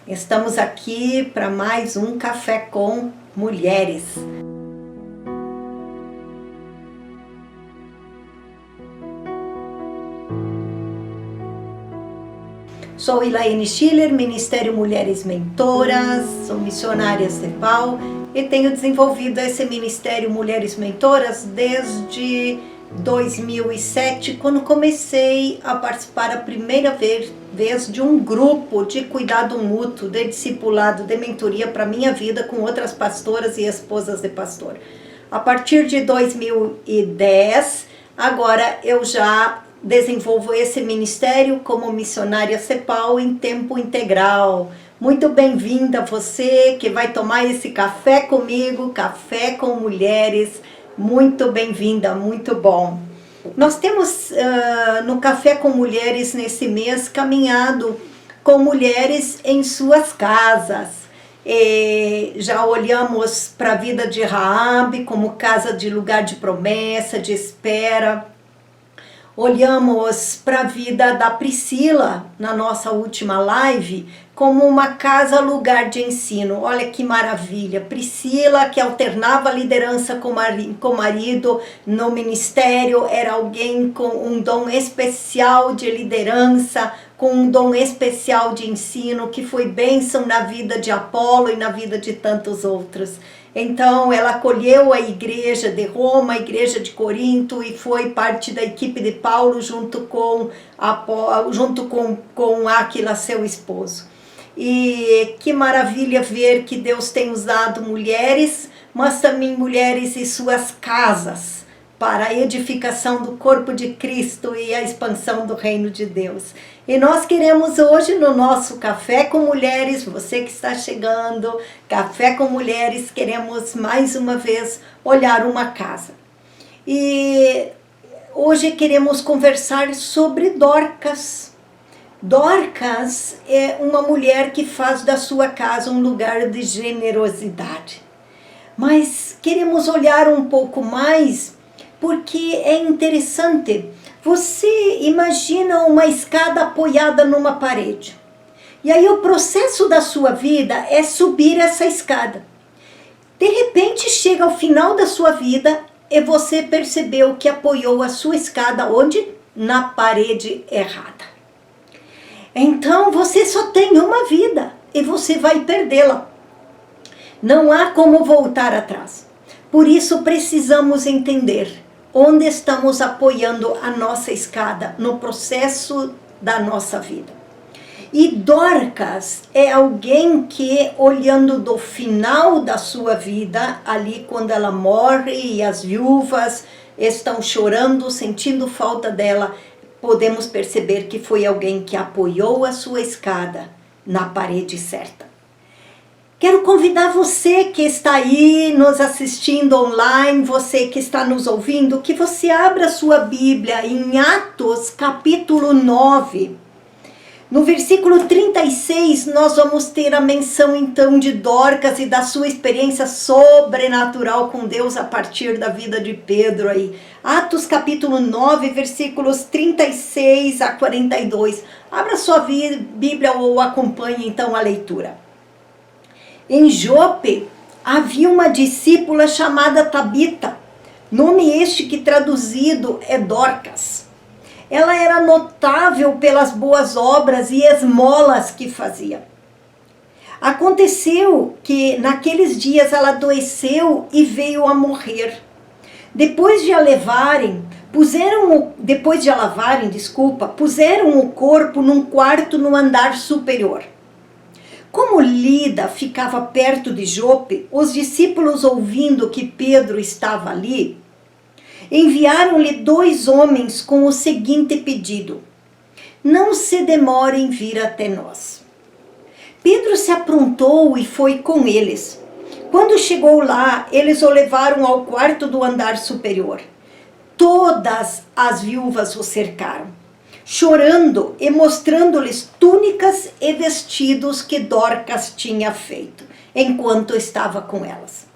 Estamos aqui para mais um Café com Mulheres. Sou Elaine Schiller, Ministério Mulheres Mentoras, sou missionária CEPAL e tenho desenvolvido esse Ministério Mulheres Mentoras desde 2007, quando comecei a participar a primeira vez de um grupo de cuidado mútuo, de discipulado, de mentoria para minha vida com outras pastoras e esposas de pastor. A partir de 2010, agora eu já desenvolvo esse ministério como missionária CEPAL em tempo integral. Muito bem-vinda você que vai tomar esse café comigo, Café com Mulheres. Muito bem-vinda, muito bom. Nós temos no Café com Mulheres nesse mês caminhado com mulheres em suas casas. Já olhamos para a vida de Raabe como casa de lugar de promessa, de espera. Olhamos para a vida da Priscila na nossa última live como uma casa lugar de ensino. Olha que maravilha! Priscila, que alternava a liderança com o marido no ministério, era alguém com um dom especial de liderança, com um dom especial de ensino, que foi bênção na vida de Apolo e na vida de tantos outros. Então ela acolheu a igreja de Roma, a igreja de Corinto, e foi parte da equipe de Paulo junto com Áquila, seu esposo. E que maravilha ver que Deus tem usado mulheres, mas também mulheres em suas casas, para a edificação do corpo de Cristo e a expansão do reino de Deus. E nós queremos hoje no nosso Café com Mulheres, você que está chegando, Café com Mulheres, queremos mais uma vez olhar uma casa. E hoje queremos conversar sobre Dorcas. Dorcas é uma mulher que faz da sua casa um lugar de generosidade. Mas queremos olhar um pouco mais, porque é interessante. Você imagina uma escada apoiada numa parede. E aí o processo da sua vida é subir essa escada. De repente chega ao final da sua vida e você percebeu que apoiou a sua escada onde? Na parede errada. Então você só tem uma vida e você vai perdê-la. Não há como voltar atrás. Por isso precisamos entender onde estamos apoiando a nossa escada no processo da nossa vida. E Dorcas é alguém que, olhando do final da sua vida, ali quando ela morre e as viúvas estão chorando, sentindo falta dela, podemos perceber que foi alguém que apoiou a sua escada na parede certa. Quero convidar você que está aí nos assistindo online, você que está nos ouvindo, que você abra sua Bíblia em Atos capítulo 9. No versículo 36, nós vamos ter a menção então de Dorcas e da sua experiência sobrenatural com Deus a partir da vida de Pedro aí. Atos capítulo 9, versículos 36 a 42. Abra sua Bíblia ou acompanhe então a leitura. Em Jope havia uma discípula chamada Tabita, nome este que traduzido é Dorcas. Ela era notável pelas boas obras e esmolas que fazia. Aconteceu que naqueles dias ela adoeceu e veio a morrer. Depois de a lavarem, puseram o corpo num quarto no andar superior. Como Lida ficava perto de Jope, os discípulos, ouvindo que Pedro estava ali, enviaram-lhe 2 homens com o seguinte pedido: não se demore em vir até nós. Pedro se aprontou e foi com eles. Quando chegou lá, eles o levaram ao quarto do andar superior. Todas as viúvas o cercaram, chorando e mostrando-lhes túnicas e vestidos que Dorcas tinha feito, enquanto estava com elas.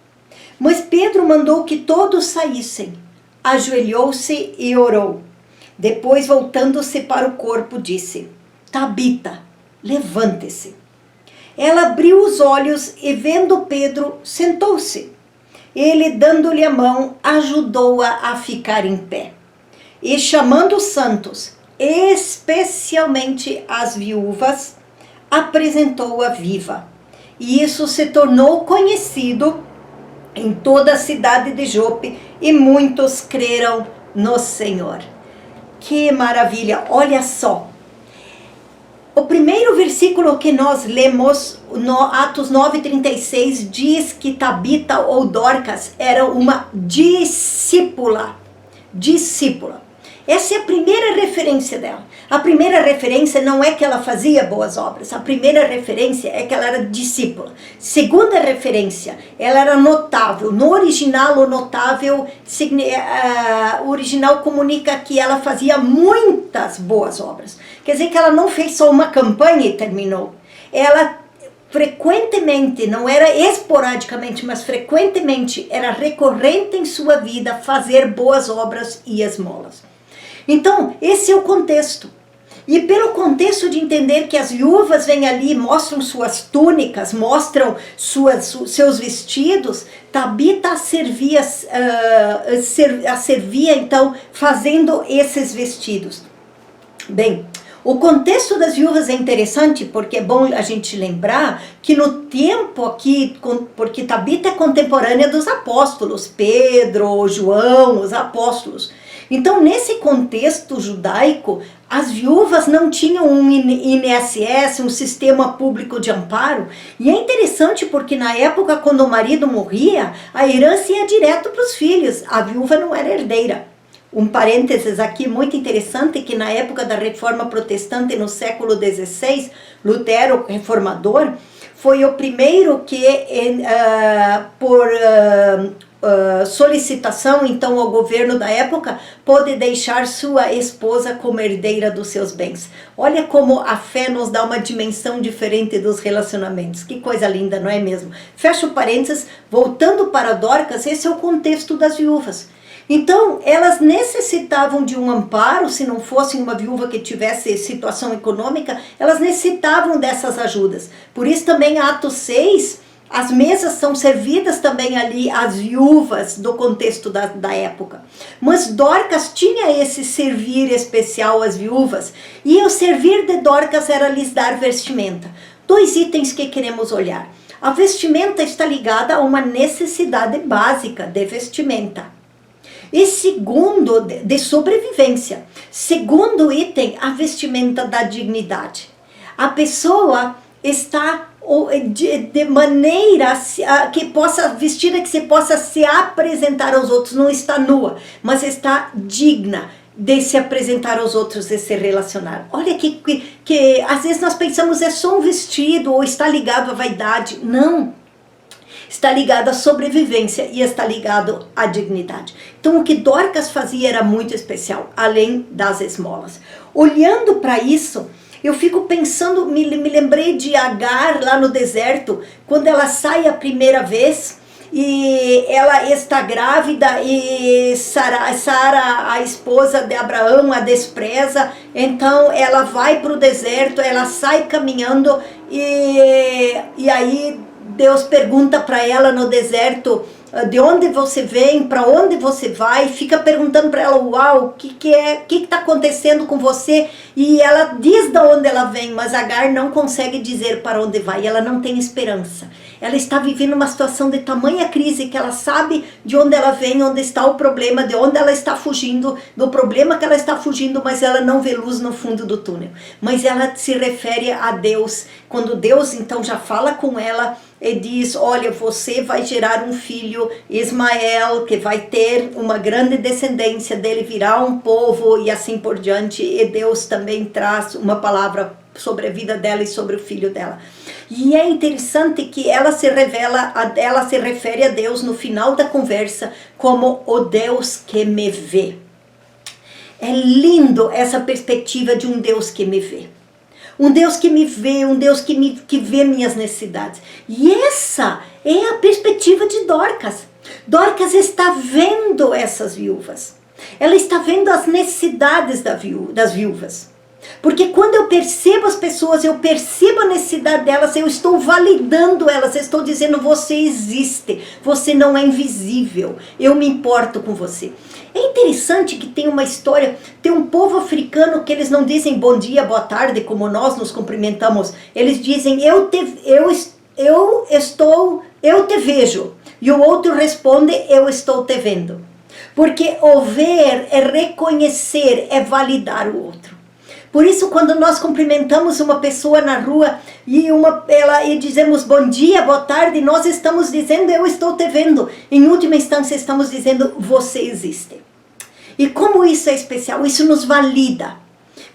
Mas Pedro mandou que todos saíssem, ajoelhou-se e orou. Depois, voltando-se para o corpo, disse: Tabita, levante-se. Ela abriu os olhos e, vendo Pedro, sentou-se. Ele, dando-lhe a mão, ajudou-a a ficar em pé. E chamando os santos, especialmente as viúvas, apresentou-a viva. E isso se tornou conhecido em toda a cidade de Jope, e muitos creram no Senhor. Que maravilha! Olha só. O primeiro versículo que nós lemos, no Atos 9:36, diz que Tabita ou Dorcas era uma discípula. Discípula. Essa é a primeira referência dela. A primeira referência não é que ela fazia boas obras. A primeira referência é que ela era discípula. Segunda referência, ela era notável. No original, o notável, o original comunica que ela fazia muitas boas obras. Quer dizer que ela não fez só uma campanha e terminou. Ela frequentemente, não era esporadicamente, mas frequentemente, era recorrente em sua vida fazer boas obras e esmolas. Então, esse é o contexto. E pelo contexto de entender que as viúvas vêm ali, mostram suas túnicas, mostram seus vestidos, Tabita servia então fazendo esses vestidos. Bem, o contexto das viúvas é interessante porque é bom a gente lembrar que no tempo aqui, porque Tabita é contemporânea dos apóstolos, Pedro, João, os apóstolos. Então, nesse contexto judaico, as viúvas não tinham um INSS, um sistema público de amparo. E é interessante porque na época, quando o marido morria, a herança ia direto para os filhos. A viúva não era herdeira. Um parênteses aqui muito interessante, que na época da Reforma Protestante, no século XVI, Lutero, reformador, foi o primeiro que, por solicitação então ao governo da época, pôde deixar sua esposa como herdeira dos seus bens. Olha como a fé nos dá uma dimensão diferente dos relacionamentos. Que coisa linda, não é mesmo? Fecha o parênteses, voltando para Dorcas, esse é o contexto das viúvas. Então, elas necessitavam de um amparo, se não fosse uma viúva que tivesse situação econômica, elas necessitavam dessas ajudas. Por isso também Atos 6, as mesas são servidas também ali às viúvas do contexto da época. Mas Dorcas tinha esse servir especial às viúvas, e o servir de Dorcas era lhes dar vestimenta. Dois itens que queremos olhar. A vestimenta está ligada a uma necessidade básica de vestimenta. E segundo, de sobrevivência. Segundo item, a vestimenta da dignidade. A pessoa está de maneira que possa, vestida que se possa se apresentar aos outros, não está nua, mas está digna de se apresentar aos outros e se relacionar. Olha que às vezes nós pensamos é só um vestido ou está ligado à vaidade. Não. Está ligado à sobrevivência e está ligado à dignidade. Então o que Dorcas fazia era muito especial, além das esmolas. Olhando para isso, eu fico pensando, me lembrei de Agar lá no deserto, quando ela sai a primeira vez e ela está grávida e Sara, a esposa de Abraão, a despreza. Então ela vai para o deserto, ela sai caminhando e aí Deus pergunta para ela no deserto, de onde você vem, para onde você vai, fica perguntando para ela, uau, o que está acontecendo com você? E ela diz de onde ela vem, mas Agar não consegue dizer para onde vai, ela não tem esperança. Ela está vivendo uma situação de tamanha crise que ela sabe de onde ela vem, onde está o problema, de onde ela está fugindo, do problema que ela está fugindo, mas ela não vê luz no fundo do túnel. Mas ela se refere a Deus, quando Deus então já fala com ela e diz, olha, você vai gerar um filho, Ismael, que vai ter uma grande descendência, dele virá um povo e assim por diante. E Deus também traz uma palavra sobre a vida dela e sobre o filho dela. E é interessante que ela se refere a Deus no final da conversa como o Deus que me vê. É lindo essa perspectiva de um Deus que me vê. Um Deus que me vê, um Deus que vê minhas necessidades. E essa é a perspectiva de Dorcas. Dorcas está vendo essas viúvas. Ela está vendo as necessidades das viúvas. Porque quando eu percebo as pessoas, eu percebo a necessidade delas, eu estou validando elas, eu estou dizendo, você existe, você não é invisível, eu me importo com você. É interessante que tem uma história, tem um povo africano que eles não dizem bom dia, boa tarde, como nós nos cumprimentamos, eles dizem eu te vejo, e o outro responde eu estou te vendo. Porque o ver é reconhecer, é validar o outro. Por isso, quando nós cumprimentamos uma pessoa na rua e dizemos bom dia, boa tarde, nós estamos dizendo eu estou te vendo. Em última instância, estamos dizendo você existe. E como isso é especial? Isso nos valida.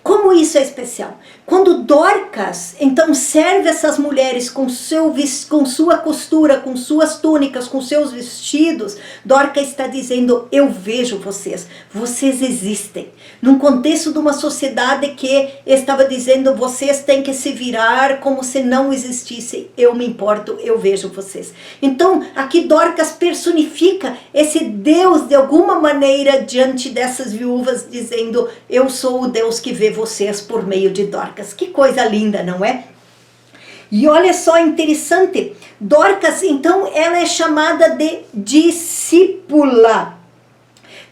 Como isso é especial? Quando Dorcas, então, serve essas mulheres com sua costura, com suas túnicas, com seus vestidos, Dorcas está dizendo, eu vejo vocês, vocês existem. Num contexto de uma sociedade que estava dizendo, vocês têm que se virar como se não existissem, eu me importo, eu vejo vocês. Então, aqui Dorcas personifica esse Deus, de alguma maneira, diante dessas viúvas, dizendo, eu sou o Deus que vê vocês por meio de Dorcas. Que coisa linda, não é? E olha só, interessante, Dorcas, então, ela é chamada de discípula.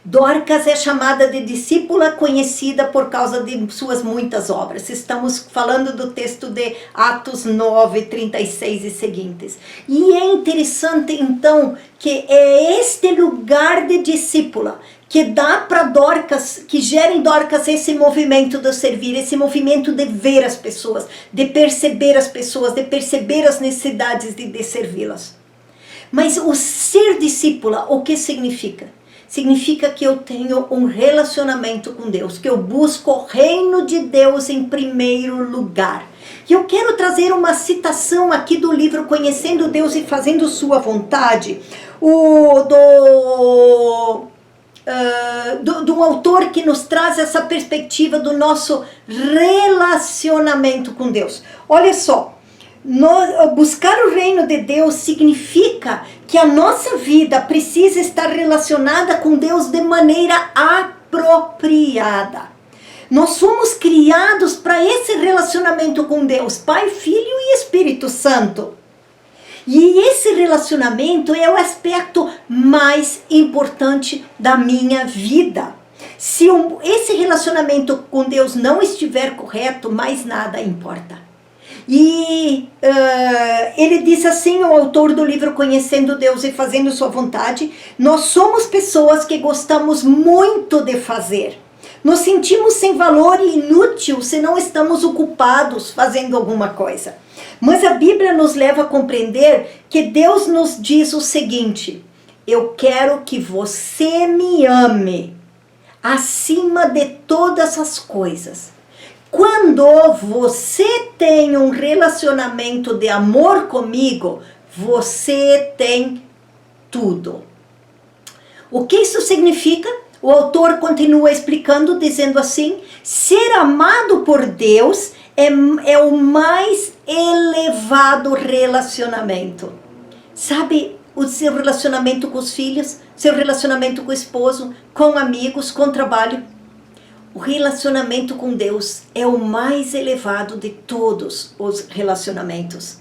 Dorcas é chamada de discípula, conhecida por causa de suas muitas obras. Estamos falando do texto de Atos 9, 36 e seguintes. E é interessante, então, que é este lugar de discípula que dá para Dorcas, que gera em Dorcas esse movimento de servir, esse movimento de ver as pessoas, de perceber as pessoas, de perceber as necessidades de servi-las. Mas o ser discípula, o que significa? Significa que eu tenho um relacionamento com Deus, que eu busco o reino de Deus em primeiro lugar. E eu quero trazer uma citação aqui do livro Conhecendo Deus e Fazendo Sua Vontade, de um autor que nos traz essa perspectiva do nosso relacionamento com Deus. Olha só, buscar o reino de Deus significa que a nossa vida precisa estar relacionada com Deus de maneira apropriada. Nós somos criados para esse relacionamento com Deus, Pai, Filho e Espírito Santo. E esse relacionamento é o aspecto mais importante da minha vida. Se esse relacionamento com Deus não estiver correto, mais nada importa. E ele diz assim, o autor do livro Conhecendo Deus e Fazendo Sua Vontade, nós somos pessoas que gostamos muito de fazer. Nos sentimos sem valor e inútil se não estamos ocupados fazendo alguma coisa. Mas a Bíblia nos leva a compreender que Deus nos diz o seguinte, eu quero que você me ame acima de todas as coisas. Quando você tem um relacionamento de amor comigo, você tem tudo. O que isso significa? O autor continua explicando, dizendo assim, ser amado por Deus é o mais elevado relacionamento. Sabe, o seu relacionamento com os filhos, seu relacionamento com o esposo, com amigos, com trabalho. O relacionamento com Deus é o mais elevado de todos os relacionamentos.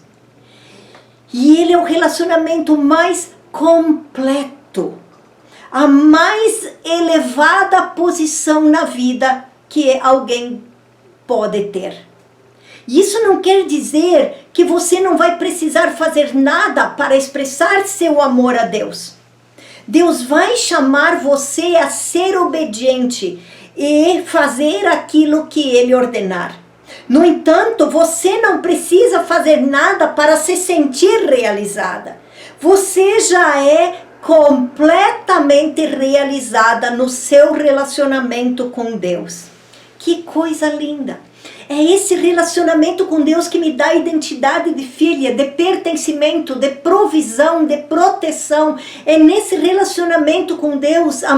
E ele é o relacionamento mais completo. A mais elevada posição na vida que alguém pode ter. Isso não quer dizer que você não vai precisar fazer nada para expressar seu amor a Deus. Deus vai chamar você a ser obediente e fazer aquilo que Ele ordenar. No entanto, você não precisa fazer nada para se sentir realizada. Você já é completamente realizada no seu relacionamento com Deus. Que coisa linda! É esse relacionamento com Deus que me dá identidade de filha, de pertencimento, de provisão, de proteção. É nesse relacionamento com Deus, o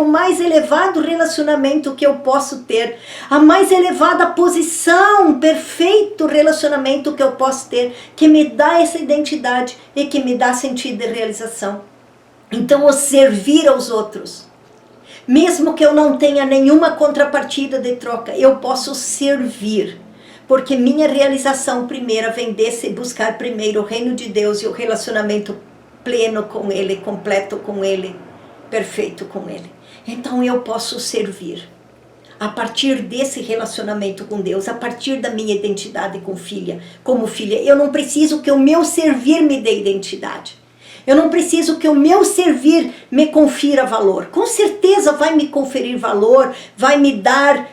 mais elevado relacionamento que eu posso ter. A mais elevada posição, perfeito relacionamento que eu posso ter, que me dá essa identidade e que me dá sentido de realização. Então, o servir aos outros. Mesmo que eu não tenha nenhuma contrapartida de troca, eu posso servir. Porque minha realização primeira vem desse buscar primeiro o reino de Deus e o relacionamento pleno com Ele, completo com Ele, perfeito com Ele. Então eu posso servir. A partir desse relacionamento com Deus, a partir da minha identidade como filha, eu não preciso que o meu servir me dê identidade. Eu não preciso que o meu servir me confira valor. Com certeza vai me conferir valor, vai me dar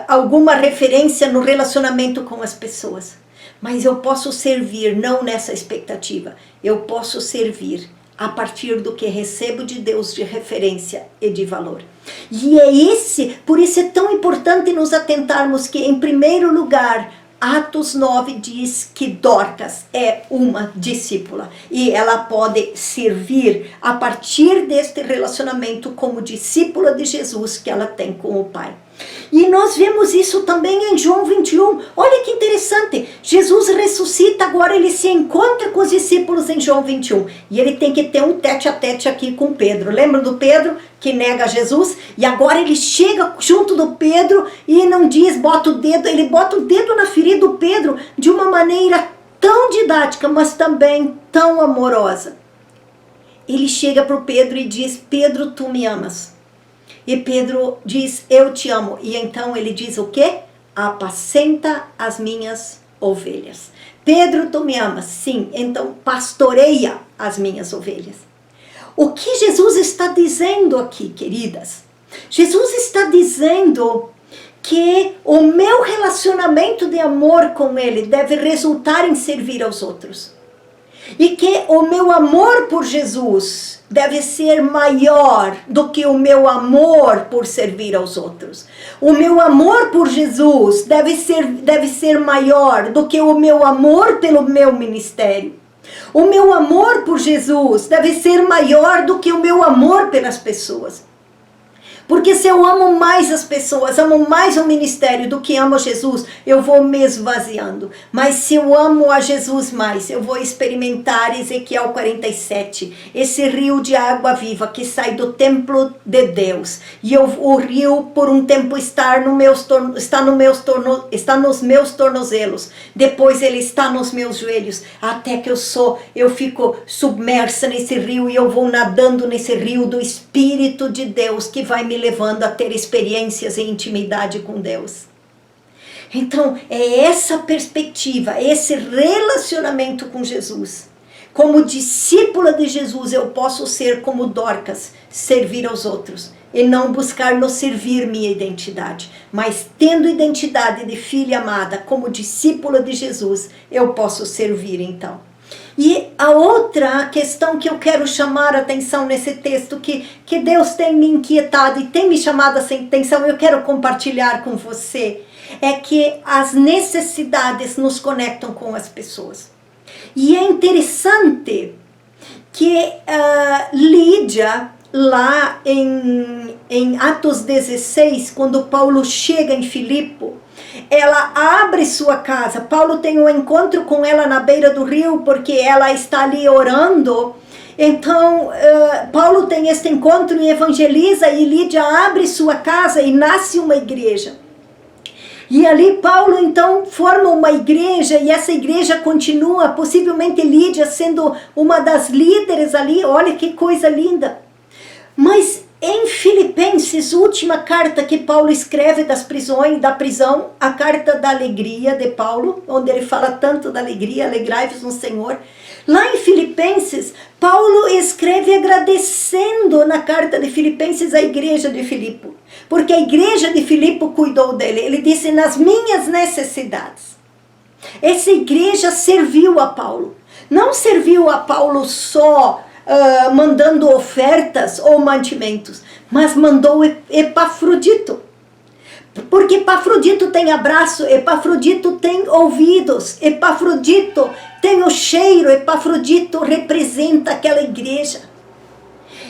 alguma referência no relacionamento com as pessoas. Mas eu posso servir não nessa expectativa. Eu posso servir a partir do que recebo de Deus de referência e de valor. E por isso é tão importante nos atentarmos que, em primeiro lugar, Atos 9 diz que Dorcas é uma discípula e ela pode servir a partir deste relacionamento como discípula de Jesus que ela tem com o Pai. E nós vemos isso também em João 21. Olha que interessante, Jesus ressuscita, agora ele se encontra com os discípulos em João 21. E ele tem que ter um tete-a-tete aqui com Pedro. Lembra do Pedro que nega Jesus? E agora ele chega junto do Pedro e não diz, bota o dedo, ele bota o dedo na ferida do Pedro de uma maneira tão didática, mas também tão amorosa. Ele chega para o Pedro e diz, Pedro, tu me amas? E Pedro diz, eu te amo. E então ele diz o quê? Apacenta as minhas ovelhas. Pedro, tu me amas? Sim, então pastoreia as minhas ovelhas. O que Jesus está dizendo aqui, queridas? Jesus está dizendo que o meu relacionamento de amor com Ele deve resultar em servir aos outros. E que o meu amor por Jesus deve ser maior do que o meu amor por servir aos outros. O meu amor por Jesus deve ser maior do que o meu amor pelo meu ministério. O meu amor por Jesus deve ser maior do que o meu amor pelas pessoas. Porque se eu amo mais as pessoas, amo mais o ministério do que amo Jesus, eu vou me esvaziando. Mas se eu amo a Jesus mais, eu vou experimentar Ezequiel 47, esse rio de água viva que sai do templo de Deus. E o rio por um tempo está nos meus tornozelos, depois ele está nos meus joelhos, até que eu fico submersa nesse rio e eu vou nadando nesse rio do Espírito de Deus que vai me levando a ter experiências e intimidade com Deus. Então, é essa perspectiva, esse relacionamento com Jesus. Como discípula de Jesus, eu posso ser como Dorcas, servir aos outros. E não buscar no servir minha identidade. Mas tendo identidade de filha amada, como discípula de Jesus, eu posso servir então. E a outra questão que eu quero chamar a atenção nesse texto, que Deus tem me inquietado e tem me chamado a atenção, eu quero compartilhar com você, é que as necessidades nos conectam com as pessoas. E é interessante que Lídia, lá em Atos 16, quando Paulo chega em Filipe, ela abre sua casa. Paulo tem um encontro com ela na beira do rio, porque ela está ali orando. Então, Paulo tem este encontro e evangeliza, e Lídia abre sua casa e nasce uma igreja. E ali Paulo então forma uma igreja, e essa igreja continua, possivelmente Lídia sendo uma das líderes ali. Olha que coisa linda. Mas em Filipenses, última carta que Paulo escreve da prisão, a carta da alegria de Paulo, onde ele fala tanto da alegria, alegrai-vos no Senhor. Lá em Filipenses, Paulo escreve agradecendo na carta de Filipenses a igreja de Filipe, porque a igreja de Filipe cuidou dele. Ele disse, nas minhas necessidades. Essa igreja serviu a Paulo. Não serviu a Paulo só mandando ofertas ou mantimentos, mas mandou Epafrodito. Porque Epafrodito tem abraço, Epafrodito tem ouvidos, Epafrodito tem o cheiro, Epafrodito representa aquela igreja.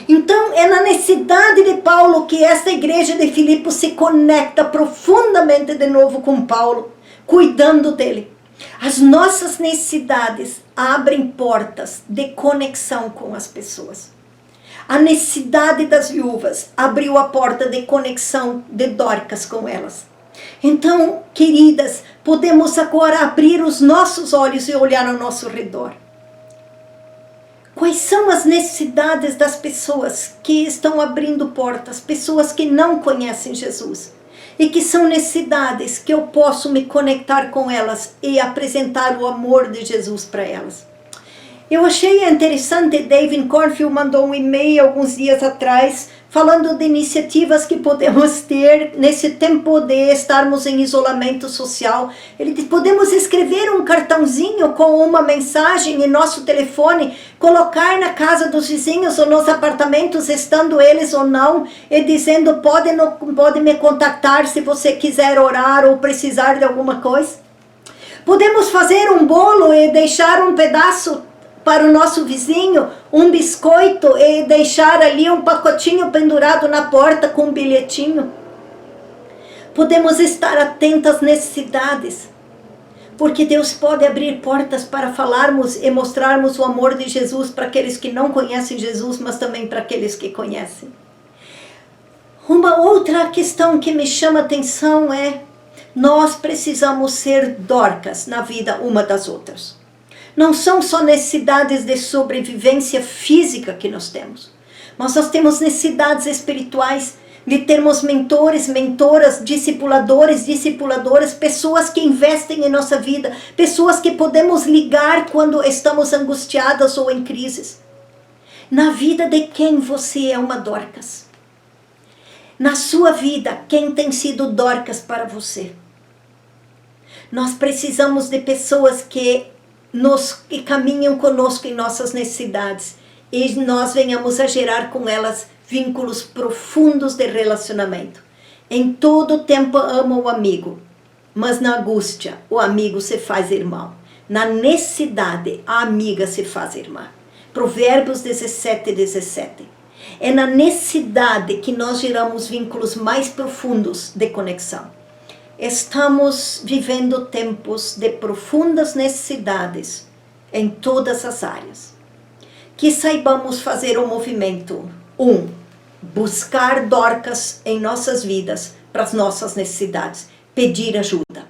Então é na necessidade de Paulo que esta igreja de Filipe se conecta profundamente de novo com Paulo, cuidando dele. As nossas necessidades abrem portas de conexão com as pessoas. A necessidade das viúvas abriu a porta de conexão de Dorcas com elas. Então, queridas, podemos agora abrir os nossos olhos e olhar ao nosso redor. Quais são as necessidades das pessoas que estão abrindo portas, pessoas que não conhecem Jesus? E que são necessidades que eu posso me conectar com elas e apresentar o amor de Jesus para elas. Eu achei interessante, David Cornfield mandou um e-mail alguns dias atrás, falando de iniciativas que podemos ter nesse tempo de estarmos em isolamento social. Ele diz, podemos escrever um cartãozinho com uma mensagem em nosso telefone, colocar na casa dos vizinhos ou nos apartamentos, estando eles ou não, e dizendo, pode me contactar se você quiser orar ou precisar de alguma coisa. Podemos fazer um bolo e deixar um pedaço para o nosso vizinho, um biscoito, e deixar ali um pacotinho pendurado na porta com um bilhetinho. Podemos estar atentos às necessidades, porque Deus pode abrir portas para falarmos e mostrarmos o amor de Jesus para aqueles que não conhecem Jesus, mas também para aqueles que conhecem. Uma outra questão que me chama a atenção é, nós precisamos ser Dorcas na vida uma das outras. Não são só necessidades de sobrevivência física que nós temos, mas nós temos necessidades espirituais de termos mentores, mentoras, discipuladores, discipuladoras, pessoas que investem em nossa vida, pessoas que podemos ligar quando estamos angustiadas ou em crises. Na vida de quem você é uma Dorcas? Na sua vida, quem tem sido Dorcas para você? Nós precisamos de pessoas que caminham conosco em nossas necessidades e nós venhamos a gerar com elas vínculos profundos de relacionamento. Em todo tempo ama o amigo, mas na angústia o amigo se faz irmão. Na necessidade a amiga se faz irmã. Provérbios 17:17. É na necessidade que nós geramos vínculos mais profundos de conexão. Estamos vivendo tempos de profundas necessidades em todas as áreas. Que saibamos fazer o movimento. 1. Buscar Dorcas em nossas vidas para as nossas necessidades. Pedir ajuda.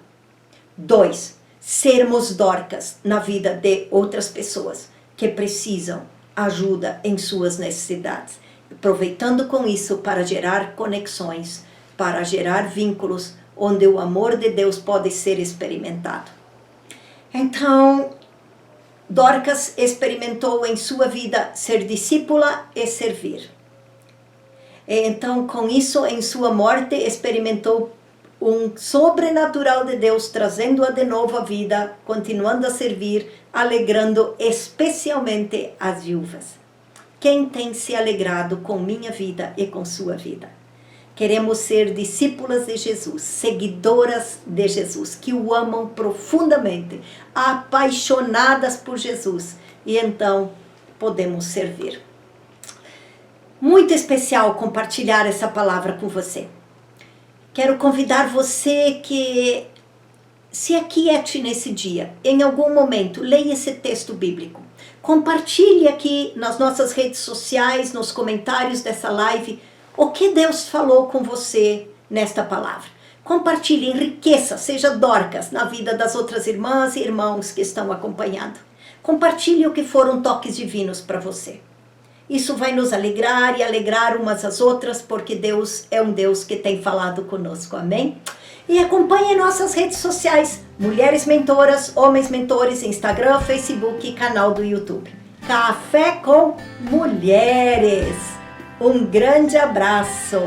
2. Sermos Dorcas na vida de outras pessoas que precisam ajuda em suas necessidades. Aproveitando com isso para gerar conexões, para gerar vínculos, onde o amor de Deus pode ser experimentado. Então, Dorcas experimentou em sua vida ser discípula e servir. Então, com isso, em sua morte, experimentou um sobrenatural de Deus, trazendo-a de novo à vida, continuando a servir, alegrando especialmente as viúvas. Quem tem se alegrado com minha vida e com sua vida? Queremos ser discípulas de Jesus, seguidoras de Jesus, que o amam profundamente, apaixonadas por Jesus, e então podemos servir. Muito especial compartilhar essa palavra com você. Quero convidar você que se aquiete nesse dia, em algum momento, leia esse texto bíblico. Compartilhe aqui nas nossas redes sociais, nos comentários dessa live, o que Deus falou com você nesta palavra. Compartilhe, enriqueça, seja Dorcas na vida das outras irmãs e irmãos que estão acompanhando. Compartilhe o que foram toques divinos para você. Isso vai nos alegrar e alegrar umas às outras, porque Deus é um Deus que tem falado conosco, amém? E acompanhe nossas redes sociais, Mulheres Mentoras, Homens Mentores, Instagram, Facebook e canal do YouTube. Café com Mulheres. Um grande abraço!